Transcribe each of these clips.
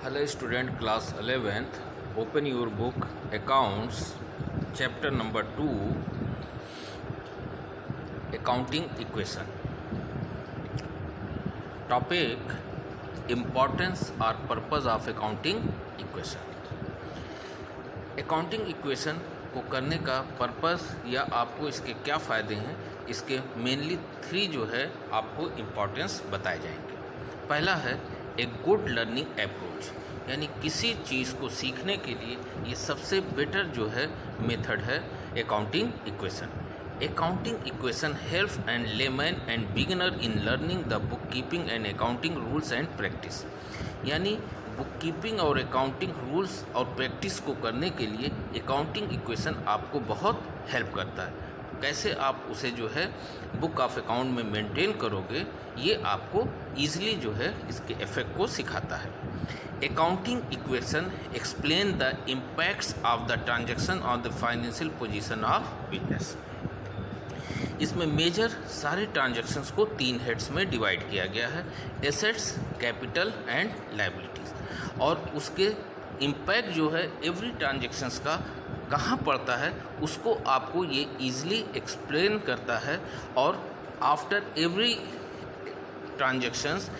Hello student, class 11th. Open your book Accounts, chapter number 2, Accounting Equation. Topic: Importance or purpose of accounting equation. Accounting equation को करने का purpose या आपको इसके क्या फ़ायदे हैं, इसके मेनली 3 जो है आपको इम्पॉर्टेंस बताए जाएंगे। पहला है एक गुड लर्निंग अप्रोच, यानी किसी चीज़ को सीखने के लिए ये सबसे बेटर जो है मेथड है accounting equation. Accounting equation help and layman and beginner in learning the book keeping and accounting rules and practice, यानी बुक कीपिंग और अकाउंटिंग रूल्स और प्रैक्टिस को करने के लिए अकाउंटिंग इक्वेशन आपको बहुत हेल्प करता है। कैसे आप उसे जो है बुक ऑफ अकाउंट में मेंटेन करोगे, ये आपको ईजिली जो है इसके इफेक्ट को सिखाता है। Accounting equation explain the impacts of the transaction on the financial position of business. इसमें मेजर सारे ट्रांजैक्शंस को 3 हेड्स में डिवाइड किया गया है: एसेट्स, कैपिटल एंड लायबिलिटीज़, और उसके इम्पैक्ट जो है एवरी ट्रांजैक्शंस का कहाँ पड़ता है उसको आपको ये ईजिली एक्सप्लेन करता है। और after every transactions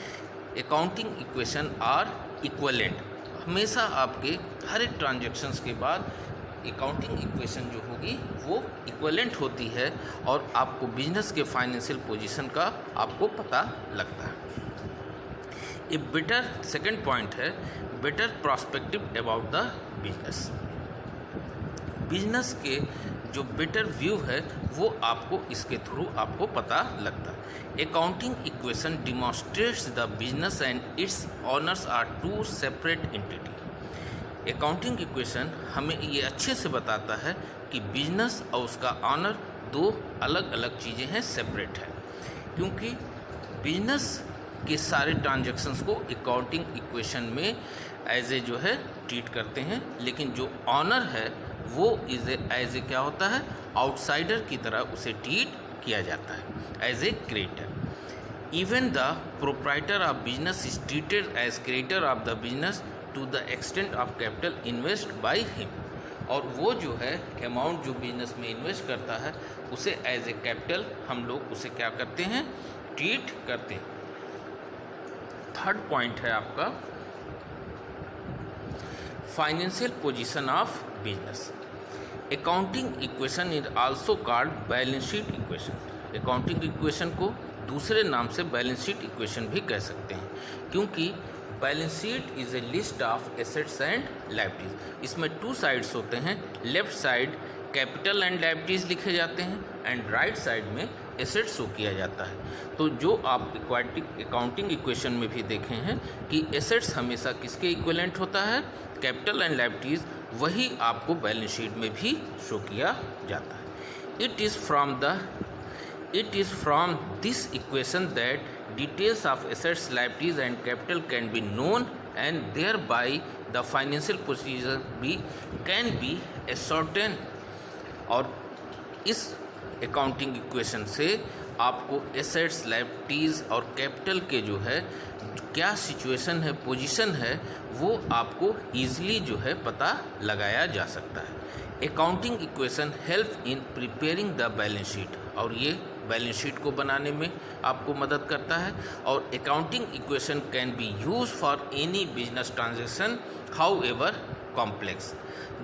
accounting equation are equivalent, हमेशा आपके हर एक ट्रांजैक्शंस के बाद अकाउंटिंग इक्वेशन जो होगी वो इक्वलेंट होती है और आपको बिजनेस के फाइनेंशियल पोजीशन का आपको पता लगता है। ये बेटर सेकंड पॉइंट है, better prospective about the business. Business के जो बेटर व्यू है वो आपको इसके थ्रू आपको पता लगता है। Accounting equation demonstrates the business and its owners are 2 separate entity. Accounting equation हमें ये अच्छे से बताता है कि बिजनेस और उसका ऑनर 2 अलग अलग चीज़ें हैं, सेपरेट है। क्योंकि बिजनेस के सारे ट्रांजैक्शंस को अकाउंटिंग इक्वेशन में एज ए जो है ट्रीट करते हैं, लेकिन जो ऑनर है वो एज ए क्या होता है, आउटसाइडर की तरह उसे ट्रीट किया जाता है as a creator. Even the proprietor of business is treated as creator of the business to the extent of capital invest by him, और वो जो है अमाउंट जो बिजनेस में इन्वेस्ट करता है उसे एज ए कैपिटल हम लोग उसे क्या करते हैं, ट्रीट करते हैं। थर्ड पॉइंट है आपका financial position of business. Accounting equation is also called balance sheet equation. Accounting equation को दूसरे नाम से बैलेंस शीट इक्वेशन भी कह सकते हैं, क्योंकि balance sheet is a list of assets and liabilities. इसमें 2 साइड्स होते हैं, left side capital and liabilities लिखे जाते हैं एंड राइट साइड में एसेट्स शो किया जाता है। तो जो आप अकाउंटिंग इक्वेशन में भी देखे हैं कि एसेट्स हमेशा किसके इक्विवेलेंट होता है, कैपिटल एंड लायबिलिटीज, वही आपको बैलेंस शीट में भी शो किया जाता है। It is from this equation that details of assets, liabilities and capital can be known and thereby the financial position can be ascertained। और इस अकाउंटिंग इक्वेशन से आपको एसेट्स, लायबिलिटीज़ और कैपिटल के जो है क्या सिचुएशन है, पोजीशन है, वो आपको ईजिली जो है पता लगाया जा सकता है। Accounting equation help in preparing the balance sheet, और ये बैलेंस शीट को बनाने में आपको मदद करता है। और accounting equation can be use for any business transaction how ever complex.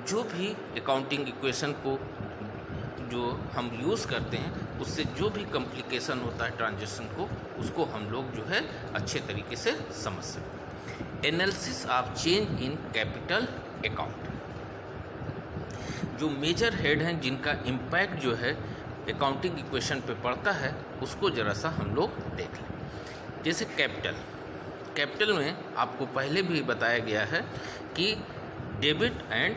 जो भी अकाउंटिंग इक्वेशन को जो हम यूज़ करते हैं उससे जो भी कॉम्प्लिकेशन होता है ट्रांजैक्शन को, उसको हम लोग जो है अच्छे तरीके से समझ सकते हैं। Analysis of change in capital account, जो मेजर हेड हैं जिनका इम्पैक्ट जो है अकाउंटिंग इक्वेशन पे पड़ता है उसको ज़रा सा हम लोग देख लें। जैसे कैपिटल में आपको पहले भी बताया गया है कि डेबिट एंड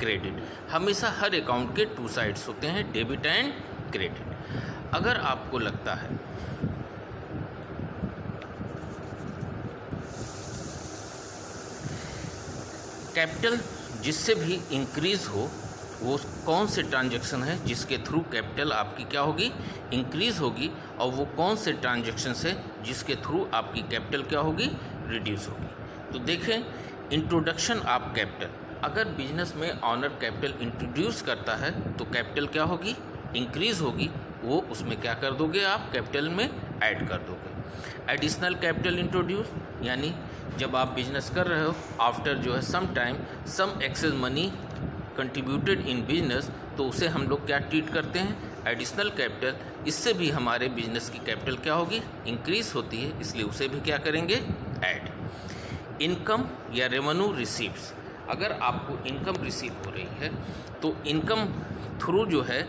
क्रेडिट हमेशा हर अकाउंट के 2 साइड्स होते हैं, डेबिट एंड क्रेडिट। अगर आपको लगता है कैपिटल जिससे भी इंक्रीज़ हो वो कौन से ट्रांजैक्शन है जिसके थ्रू कैपिटल आपकी क्या होगी, इंक्रीज़ होगी, और वो कौन से ट्रांजैक्शन है जिसके थ्रू आपकी कैपिटल क्या होगी, रिड्यूस होगी। तो देखें, इंट्रोडक्शन ऑफ कैपिटल, अगर बिजनेस में ऑनर कैपिटल इंट्रोड्यूस करता है तो कैपिटल क्या होगी, इंक्रीज़ होगी, वो उसमें क्या कर दोगे आप, कैपिटल में ऐड कर दोगे। एडिशनल कैपिटल इंट्रोड्यूस, यानी जब आप बिजनेस कर रहे हो, आफ्टर जो है some time some excess money contributed in business, तो उसे हम लोग क्या ट्रीट करते हैं, एडिशनल कैपिटल। इससे भी हमारे बिजनेस की कैपिटल क्या होगी, इंक्रीज होती है, इसलिए उसे भी क्या करेंगे, ऐड। इनकम या रेवेन्यू रिसीव्स, अगर आपको इनकम रिसीव हो रही है तो इनकम थ्रू जो है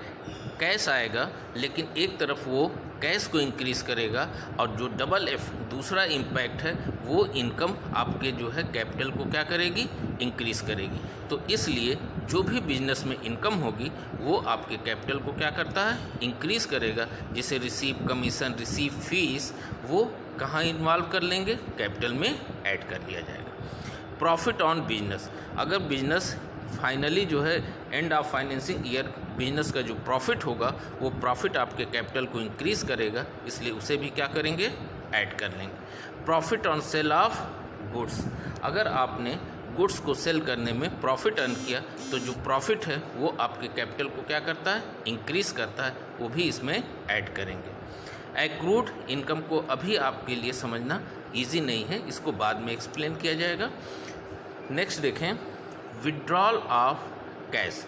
कैश आएगा, लेकिन एक तरफ वो कैश को इंक्रीज़ करेगा, और जो डबल एफ दूसरा इम्पैक्ट है वो इनकम आपके जो है कैपिटल को क्या करेगी, इंक्रीज़ करेगी। तो इसलिए जो भी बिजनेस में इनकम होगी वो आपके कैपिटल को क्या करता है, इंक्रीज़ करेगा, जिसे रिसीव कमीशन, रिसीव फीस, वो कहाँ इन्वॉल्व कर लेंगे, कैपिटल में ऐड कर लिया जाएगा। प्रॉफिट ऑन बिजनेस, अगर बिजनेस फाइनली जो है end of financing year business का जो प्रॉफिट होगा वो प्रॉफिट आपके कैपिटल को इंक्रीज़ करेगा, इसलिए उसे भी क्या करेंगे, ऐड कर लेंगे। Profit on sale of goods, अगर आपने गुड्स को सेल करने में प्रॉफिट अर्न किया तो जो प्रॉफिट है वो आपके कैपिटल को क्या करता है, इंक्रीज़ करता है, वो भी इसमें ऐड करेंगे। एक्रूड इनकम को अभी आपके लिए समझना ईजी नहीं है, इसको बाद में एक्सप्लेन किया जाएगा। नेक्स्ट देखें, विड्रॉल ऑफ कैश,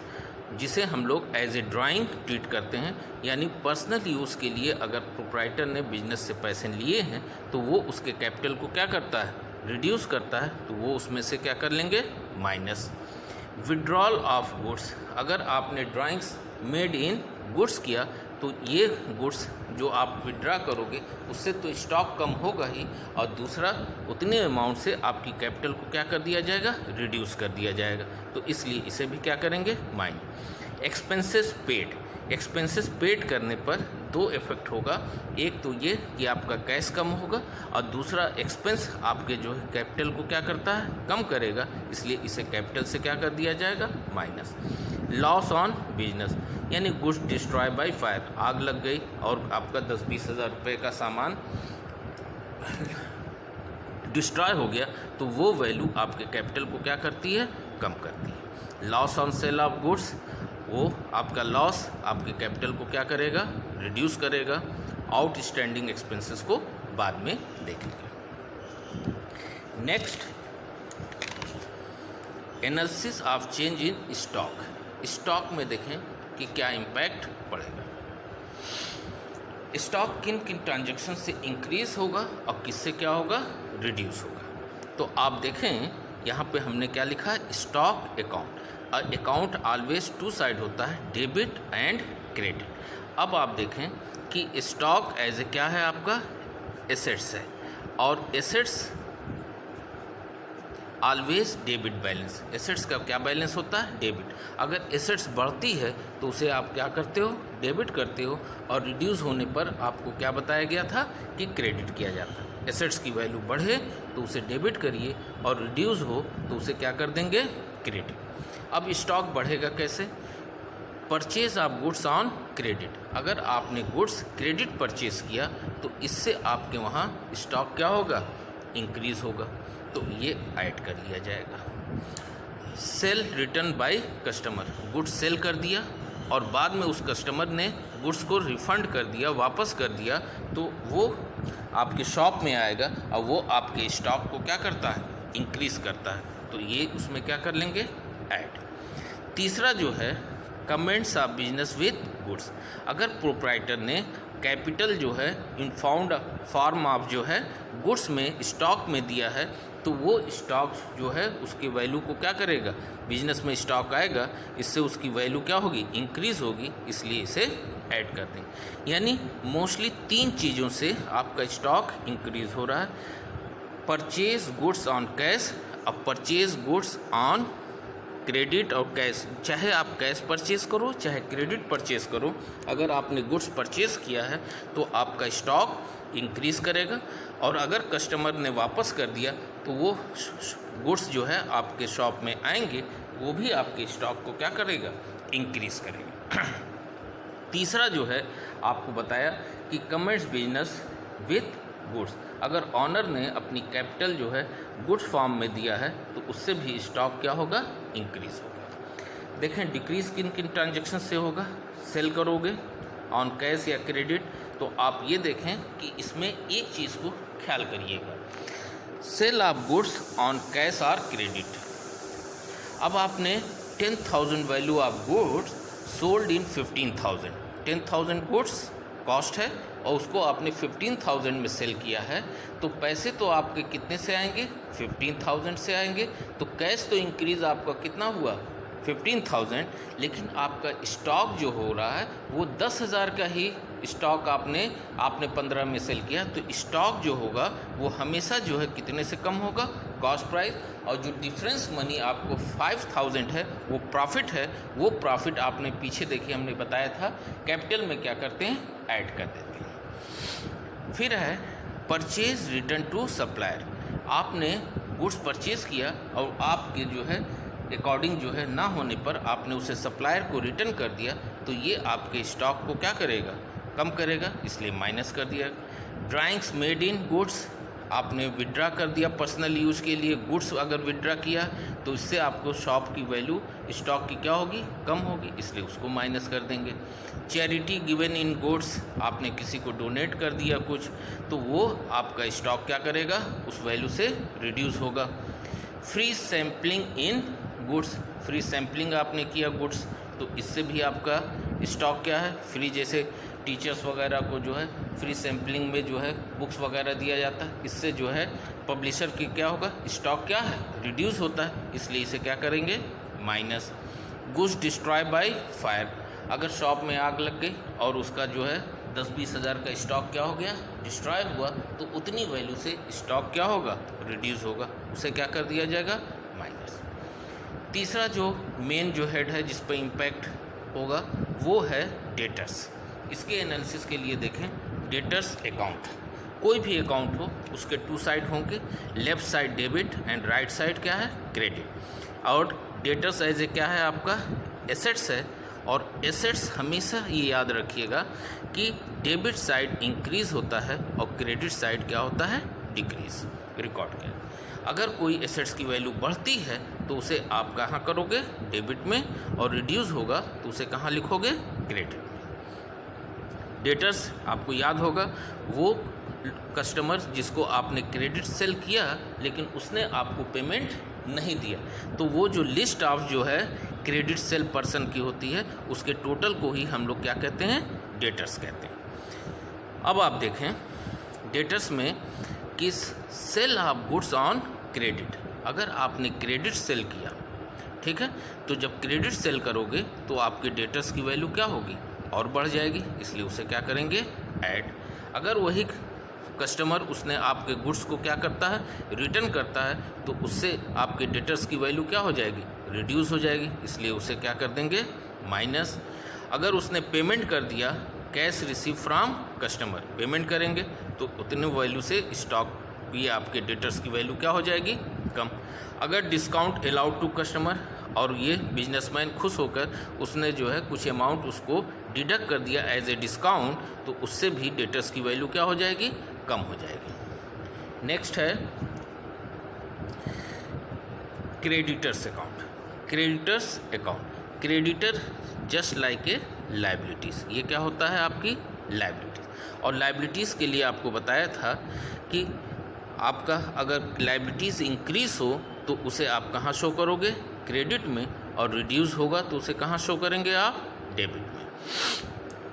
जिसे हम लोग एज ए ड्राइंग ट्रीट करते हैं, यानी पर्सनल यूज़ के लिए अगर प्रोप्राइटर ने बिजनेस से पैसे लिए हैं तो वो उसके कैपिटल को क्या करता है, रिड्यूस करता है, तो वो उसमें से क्या कर लेंगे, माइनस। विड्रॉल ऑफ गुड्स, अगर आपने ड्राइंग्स मेड इन गुड्स किया तो ये गुड्स जो आप विड्रा करोगे उससे तो स्टॉक कम होगा ही, और दूसरा उतने अमाउंट से आपकी कैपिटल को क्या कर दिया जाएगा, रिड्यूस कर दिया जाएगा, तो इसलिए इसे भी क्या करेंगे, minus. Expenses paid, expenses paid करने पर दो इफेक्ट होगा, एक तो ये कि आपका कैश कम होगा, और दूसरा एक्सपेंस आपके जो है कैपिटल को क्या करता है, कम करेगा, इसलिए इसे कैपिटल से क्या कर दिया जाएगा, माइनस। लॉस ऑन बिजनेस, यानी गुड्स डिस्ट्रॉय बाय फायर, आग लग गई और आपका 10-20 हज़ार रुपये का सामान डिस्ट्रॉय हो गया, तो वो वैल्यू आपके कैपिटल को क्या करती है, कम करती है। Loss on sale of goods, वो आपका लॉस आपके कैपिटल को क्या करेगा, रिड्यूस करेगा। आउटस्टैंडिंग एक्सपेंसेस को बाद में देखेंगे। Next, analysis of change in stock, stock में देखें कि क्या इम्पैक्ट पड़ेगा। स्टॉक किन किन ट्रांजैक्शन से इंक्रीज होगा और किससे क्या होगा, रिड्यूस होगा। तो आप देखें यहाँ पे हमने क्या लिखा है, stock account. Account always two side होता है, डेबिट एंड क्रेडिट। अब आप देखें कि स्टॉक एज ए क्या है, आपका एसेट्स है, और assets always debit balance, assets का क्या बैलेंस होता है, डेबिट। अगर एसेट्स बढ़ती है तो उसे आप क्या करते हो, डेबिट करते हो, और रिड्यूस होने पर आपको क्या बताया गया था कि क्रेडिट किया जाता है। एसेट्स की वैल्यू बढ़े तो उसे डेबिट करिए, और रिड्यूस हो तो उसे क्या कर देंगे, क्रेडिट। अब स्टॉक बढ़ेगा कैसे, purchase of goods on credit, अगर आपने गुड्स क्रेडिट परचेज किया तो इससे आपके वहाँ स्टॉक क्या होगा, इंक्रीज होगा, तो ये ऐड कर लिया जाएगा। Sale return by customer, goods sale कर दिया और बाद में उस कस्टमर ने गुड्स को रिफ़ंड कर दिया, वापस कर दिया, तो वो आपके शॉप में आएगा और वो आपके स्टॉक को क्या करता है, इंक्रीज़ करता है, तो ये उसमें क्या कर लेंगे, ऐड। तीसरा जो है, comments of business with goods, अगर प्रोप्राइटर ने कैपिटल जो है इन फाउंड फॉर्म ऑफ जो है गुड्स में स्टॉक में दिया है, तो वो स्टॉक जो है उसकी वैल्यू को क्या करेगा, बिजनेस में स्टॉक आएगा, इससे उसकी वैल्यू क्या होगी, इंक्रीज़ होगी, इसलिए इसे ऐड कर देंगे। यानी मोस्टली 3 चीज़ों से आपका स्टॉक इंक्रीज़ हो रहा है, परचेज गुड्स ऑन कैश, अब परचेज गुड्स ऑन क्रेडिट और कैश, चाहे आप कैश परचेज करो चाहे क्रेडिट परचेज करो, अगर आपने गुड्स परचेज किया है तो आपका स्टॉक इंक्रीज़ करेगा, और अगर कस्टमर ने वापस कर दिया तो वो गुड्स जो है आपके शॉप में आएंगे, वो भी आपके स्टॉक को क्या करेगा, इंक्रीज करेगा। तीसरा जो है आपको बताया कि कमेंस बिजनेस विथ गुड्स, अगर ऑनर ने अपनी कैपिटल जो है गुड्स फॉर्म में दिया है तो उससे भी स्टॉक क्या होगा, इंक्रीज होगा। देखें डिक्रीज किन किन ट्रांजेक्शन से होगा, सेल करोगे ऑन कैश या क्रेडिट, तो आप ये देखें कि इसमें एक चीज़ को ख्याल करिएगा, sale of goods on cash और क्रेडिट। अब आपने 10,000 value of goods sold in 15,000, 10,000 goods cost है और उसको आपने 15,000 में सेल किया है, तो पैसे तो आपके कितने से आएंगे, 15,000 से आएंगे। तो कैश तो इंक्रीज आपका कितना हुआ, 15,000, लेकिन आपका स्टॉक जो हो रहा है वो 10,000 का ही स्टॉक आपने 15 में सेल किया, तो स्टॉक जो होगा वो हमेशा जो है कितने से कम होगा, कॉस्ट प्राइस, और जो डिफरेंस मनी आपको 5,000 है वो प्रॉफिट है, वो प्रॉफिट आपने पीछे देखिए हमने बताया था कैपिटल में क्या करते हैं, ऐड कर देते हैं। फिर है परचेज रिटर्न टू सप्लायर, आपने गुड्स परचेज किया और आपके जो है अकॉर्डिंग जो है ना होने पर आपने उसे सप्लायर को रिटर्न कर दिया, तो ये आपके स्टॉक को क्या करेगा, कम करेगा, इसलिए माइनस कर दिया। ड्राइंग्स मेड इन गुड्स, आपने विड्रा कर दिया पर्सनल यूज़ के लिए, गुड्स अगर विड्रा किया तो इससे आपको शॉप की वैल्यू स्टॉक की क्या होगी, कम होगी, इसलिए उसको माइनस कर देंगे। चैरिटी गिवन इन गुड्स, आपने किसी को डोनेट कर दिया कुछ, तो वो आपका स्टॉक क्या करेगा, उस वैल्यू से रिड्यूस होगा। फ्री सैम्पलिंग इन गुड्स, फ्री सैम्पलिंग आपने किया गुड्स, तो इससे भी आपका स्टॉक क्या है, फ्री, जैसे टीचर्स वगैरह को जो है फ्री सैम्पलिंग में जो है बुक्स वगैरह दिया जाता है, इससे जो है पब्लिशर की क्या होगा, स्टॉक क्या है, रिड्यूस होता है, इसलिए इसे क्या करेंगे, minus. Goods destroy by fire, अगर शॉप में आग लग गई और उसका जो है 10-20 हज़ार का स्टॉक क्या हो गया, डिस्ट्रॉय हुआ, तो उतनी वैल्यू से स्टॉक क्या होगा, रिड्यूस होगा, उसे क्या कर दिया जाएगा, माइनस। तीसरा जो मेन जो हेड है जिस पर इम्पैक्ट होगा वो है डेटर्स। इसके एनालिसिस के लिए देखें डेटर्स अकाउंट, कोई भी अकाउंट हो उसके 2 साइड होंगे, left side debit and right side क्या है, क्रेडिट। और डेटर्स एज ए क्या है, आपका एसेट्स है, और एसेट्स हमेशा ये याद रखिएगा कि डेबिट साइड इंक्रीज़ होता है और क्रेडिट साइड क्या होता है, डिक्रीज़। रिकॉर्ड किया, अगर कोई एसेट्स की वैल्यू बढ़ती है तो उसे आप कहाँ करोगे, डेबिट में, और रिड्यूस होगा तो उसे कहाँ लिखोगे, क्रेडिट में। डेटर्स आपको याद होगा वो कस्टमर जिसको आपने क्रेडिट सेल किया लेकिन उसने आपको पेमेंट नहीं दिया, तो वो जो लिस्ट ऑफ जो है क्रेडिट सेल पर्सन की होती है उसके टोटल को ही हम लोग क्या कहते हैं, डेटर्स कहते हैं। अब आप देखें डेटर्स में किस sale of goods on credit, अगर आपने क्रेडिट सेल किया, ठीक है, तो जब क्रेडिट सेल करोगे तो आपके डेटर्स की वैल्यू क्या होगी, और बढ़ जाएगी, इसलिए उसे क्या करेंगे, ऐड। अगर वही कस्टमर उसने आपके गुड्स को क्या करता है, रिटर्न करता है, तो उससे आपके डेटर्स की वैल्यू क्या हो जाएगी, रिड्यूस हो जाएगी, इसलिए उसे क्या कर देंगे, माइनस। अगर उसने पेमेंट कर दिया, cash receive from customer, payment करेंगे तो उतने वैल्यू से स्टॉक की आपके डेटर्स की वैल्यू क्या हो जाएगी, कम। अगर डिस्काउंट अलाउड टू कस्टमर, और ये बिजनेसमैन खुश होकर उसने जो है कुछ अमाउंट उसको डिडक्ट कर दिया एज ए डिस्काउंट, तो उससे भी डेटर्स की वैल्यू क्या हो जाएगी, कम हो जाएगी। नेक्स्ट है creditors account. Creditors account, creditor just like a liabilities, ये क्या होता है, आपकी लाइबिलिटीज़। और लाइबिलिटीज़ के लिए आपको बताया था कि आपका अगर लाइबिलिटीज़ इंक्रीज़ हो तो उसे आप कहाँ शो करोगे, क्रेडिट में, और रिड्यूस होगा तो उसे कहाँ शो करेंगे आप, डेबिट में।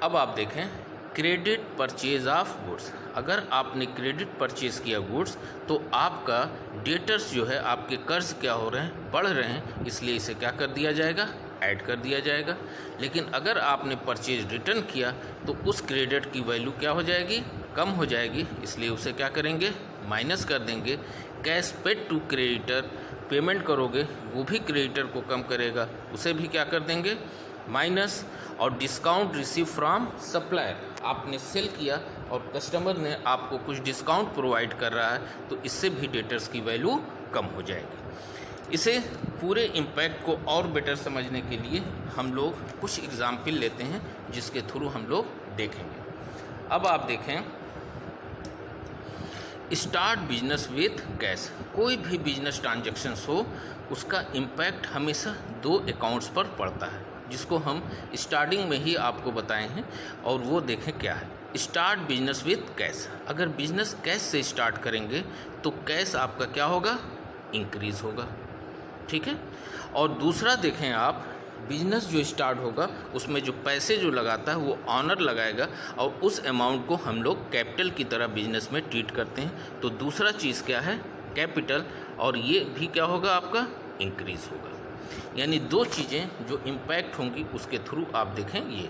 अब आप देखें क्रेडिट परचेज ऑफ गुड्स, अगर आपने क्रेडिट परचेज किया गुड्स तो आपका डेटर्स जो है, आपके कर्ज क्या हो रहे हैं, बढ़ रहे हैं, इसलिए इसे क्या कर दिया जाएगा, ऐड कर दिया जाएगा। लेकिन अगर आपने परचेज रिटर्न किया तो उस क्रेडिट की वैल्यू क्या हो जाएगी, कम हो जाएगी, इसलिए उसे क्या करेंगे, माइनस कर देंगे। Cash paid to creditor, payment करोगे वो भी क्रेडिटर को कम करेगा, उसे भी क्या कर देंगे, माइनस। और डिस्काउंट रिसीव फ्रॉम सप्लायर, आपने सेल किया और कस्टमर ने आपको कुछ डिस्काउंट प्रोवाइड कर रहा है, तो इससे भी डेटर्स की वैल्यू कम हो जाएगी। इसे पूरे इम्पैक्ट को और बेटर समझने के लिए हम लोग कुछ एग्जाम्पल लेते हैं जिसके थ्रू हम लोग देखेंगे। अब आप देखें, स्टार्ट बिजनेस विथ कैश। कोई भी बिजनेस ट्रांजैक्शंस हो उसका इम्पैक्ट हमेशा 2 अकाउंट्स पर पड़ता है, जिसको हम स्टार्टिंग में ही आपको बताए हैं, और वो देखें क्या है। Start business with cash. अगर बिजनेस कैश से स्टार्ट करेंगे तो कैश आपका क्या होगा, इंक्रीज होगा, ठीक है। और दूसरा देखें आप, बिजनेस जो स्टार्ट होगा उसमें जो पैसे जो लगाता है वो ऑनर लगाएगा, और उस अमाउंट को हम लोग कैपिटल की तरह बिजनेस में ट्रीट करते हैं। तो दूसरा चीज़ क्या है, कैपिटल, और ये भी क्या होगा, आपका इंक्रीज होगा। यानी 2 चीज़ें जो इम्पैक्ट होंगी उसके थ्रू आप देखें ये।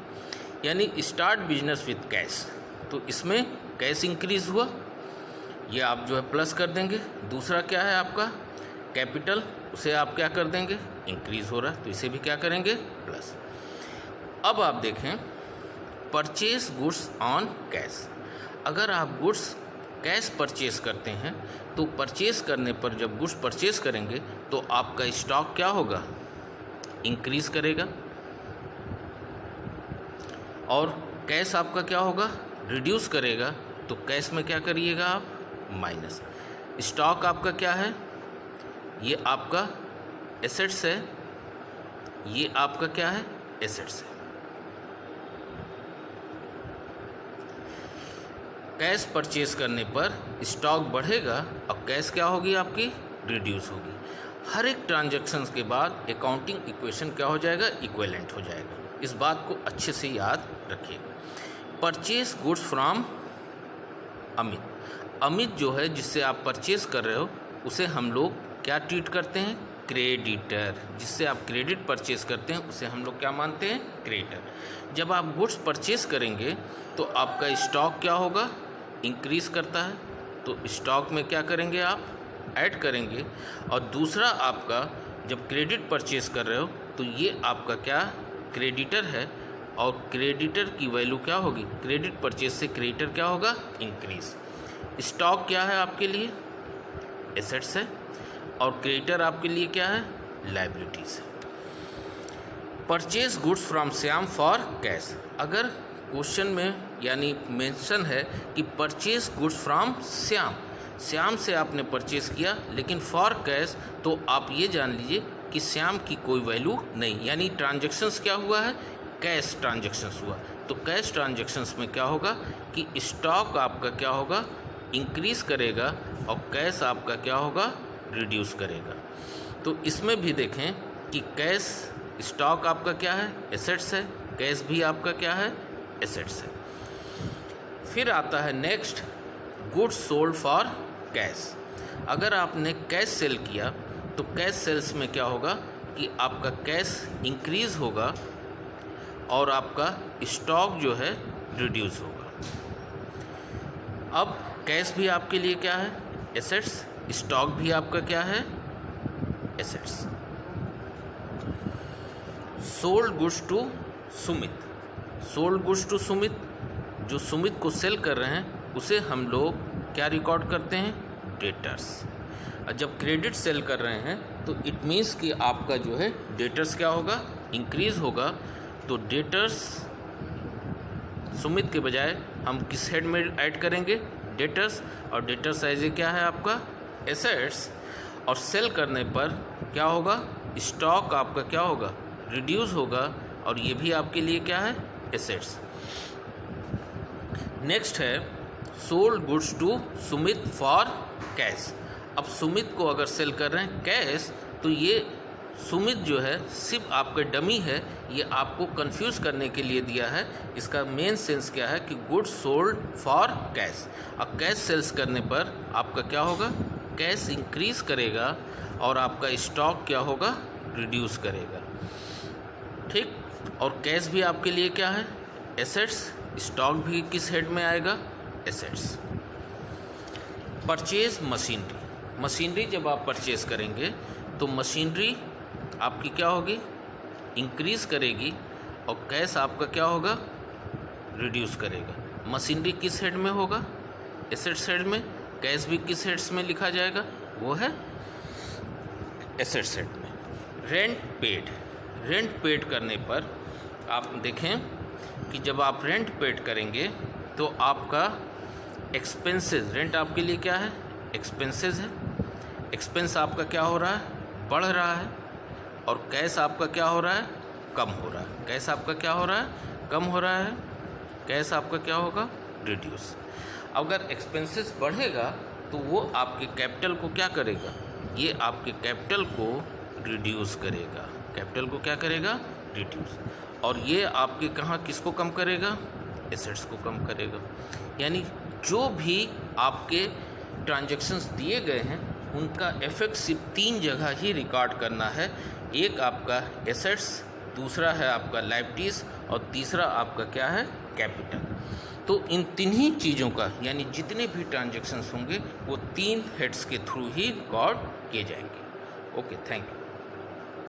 यानी स्टार्ट बिजनेस विथ कैश, तो इसमें कैश इंक्रीज हुआ, ये आप जो है प्लस कर देंगे। दूसरा क्या है आपका कैपिटल, उसे आप क्या कर देंगे, इंक्रीज हो रहा है, तो इसे भी क्या करेंगे, प्लस। अब आप देखें परचेज गुड्स ऑन कैश। अगर आप गुड्स कैश परचेज करते हैं तो परचेज करने पर जब गुड्स परचेज करेंगे तो आपका स्टॉक क्या होगा, इंक्रीज करेगा, और कैश आपका क्या होगा, रिड्यूस करेगा। तो कैश में क्या करिएगा आप, माइनस। स्टॉक आपका क्या है, ये आपका एसेट्स है, ये आपका क्या है, एसेट्स है। कैश परचेज करने पर स्टॉक बढ़ेगा और कैश क्या होगी आपकी, रिड्यूस होगी। हर एक ट्रांजैक्शंस के बाद अकाउंटिंग इक्वेशन क्या हो जाएगा, इक्विवेलेंट हो जाएगा। इस बात को अच्छे से याद रखिएगा। Purchase goods from Amit. Amit जो है जिससे आप परचेज कर रहे हो उसे हम लोग क्या ट्रीट करते हैं, क्रेडिटर। जिससे आप क्रेडिट परचेज करते हैं उसे हम लोग क्या मानते हैं, क्रेडिटर। जब आप गुड्स परचेज करेंगे तो आपका स्टॉक क्या होगा, इंक्रीज करता है, तो स्टॉक में क्या करेंगे आप, ऐड करेंगे। और दूसरा आपका जब क्रेडिट परचेज कर रहे हो तो ये आपका क्या, क्रेडिटर है, और क्रेडिटर की वैल्यू क्या होगी, क्रेडिट परचेज से क्रेडिटर क्या होगा, इंक्रीज। स्टॉक क्या है आपके लिए, एसेट्स है, और क्रेडिटर आपके लिए क्या है, लायबिलिटीज है। Purchase goods from Shyam for cash. अगर क्वेश्चन में यानी मेंशन है कि purchase goods from Shyam, Shyam से आपने परचेज किया लेकिन फॉर कैश, तो आप ये जान लीजिए कि श्याम की कोई वैल्यू नहीं, यानी ट्रांजैक्शंस क्या हुआ है, कैश ट्रांजैक्शंस हुआ। तो कैश ट्रांजैक्शंस में क्या होगा कि स्टॉक आपका क्या होगा, इंक्रीज करेगा, और कैश आपका क्या होगा, रिड्यूस करेगा। तो इसमें भी देखें कि कैश, स्टॉक आपका क्या है, एसेट्स है, कैश भी आपका क्या है, एसेट्स है। फिर आता है next, goods sold for cash. अगर आपने कैश सेल किया तो कैश सेल्स में क्या होगा कि आपका कैश इंक्रीज होगा और आपका स्टॉक जो है रिड्यूस होगा। अब कैश भी आपके लिए क्या है, एसेट्स, स्टॉक भी आपका क्या है, assets. Sold goods to Sumit. Sold goods to Sumit, जो सुमित को सेल कर रहे हैं उसे हम लोग क्या रिकॉर्ड करते हैं, डेटर्स। जब क्रेडिट सेल कर रहे हैं तो इट मीन्स कि आपका जो है डेटर्स क्या होगा, इंक्रीज होगा। तो डेटर्स सुमित के बजाय हम किस हेड में ऐड करेंगे, डेटर्स, और डेटर साइज क्या है आपका, एसेट्स। और सेल करने पर क्या होगा, स्टॉक आपका क्या होगा, रिड्यूस होगा, और ये भी आपके लिए क्या है, एसेट्स। नेक्स्ट है sold goods to Sumit for cash. अब सुमित को अगर सेल कर रहे हैं कैश, तो ये सुमित जो है सिर्फ आपका डमी है, ये आपको कंफ्यूज करने के लिए दिया है। इसका मेन सेंस क्या है कि गुड्स सोल्ड फॉर कैश। अब कैश सेल्स करने पर आपका क्या होगा, कैश इंक्रीज करेगा, और आपका स्टॉक क्या होगा, रिड्यूस करेगा, ठीक। और कैश भी आपके लिए क्या है, एसेट्स। स्टॉक भी किस हेड में आएगा, एसेट्स। Purchase machinery. मशीनरी जब आप परचेज करेंगे तो मशीनरी आपकी क्या होगी, इंक्रीज करेगी, और कैश आपका क्या होगा, रिड्यूस करेगा। मशीनरी किस हेड में होगा, एसेट्स हेड में। कैश भी किस हेड्स में लिखा जाएगा, वो है एसेट सेट में। रेंट पेड करने पर आप देखें कि जब आप रेंट पेड करेंगे तो आपका एक्सपेंसेस, रेंट आपके लिए क्या है? एक्सपेंसेस है। एक्सपेंस आपका क्या हो रहा है? बढ़ रहा है। और कैश आपका क्या हो रहा है? कम हो रहा है। कैश आपका क्या हो रहा है? कम हो रहा है। कैश आपका क्या होगा? रिड्यूस। अगर एक्सपेंसेस बढ़ेगा तो वो आपके कैपिटल को क्या करेगा? ये आपके कैपिटल को रिड्यूस करेगा। कैपिटल को क्या करेगा? रिड्यूस। और ये आपके कहाँ किसको कम करेगा? एसेट्स को कम करेगा। यानी जो भी आपके ट्रांजैक्शंस दिए गए हैं उनका इफेक्ट सिर्फ 3 जगह ही रिकॉर्ड करना है। एक आपका एसेट्स, दूसरा है आपका लायबिलिटीज़ और तीसरा आपका क्या है? कैपिटल। तो इन 3 ही चीज़ों का यानी जितने भी ट्रांजैक्शंस होंगे वो 3 हेड्स के थ्रू ही रिकॉर्ड किए जाएंगे। Okay, thank you.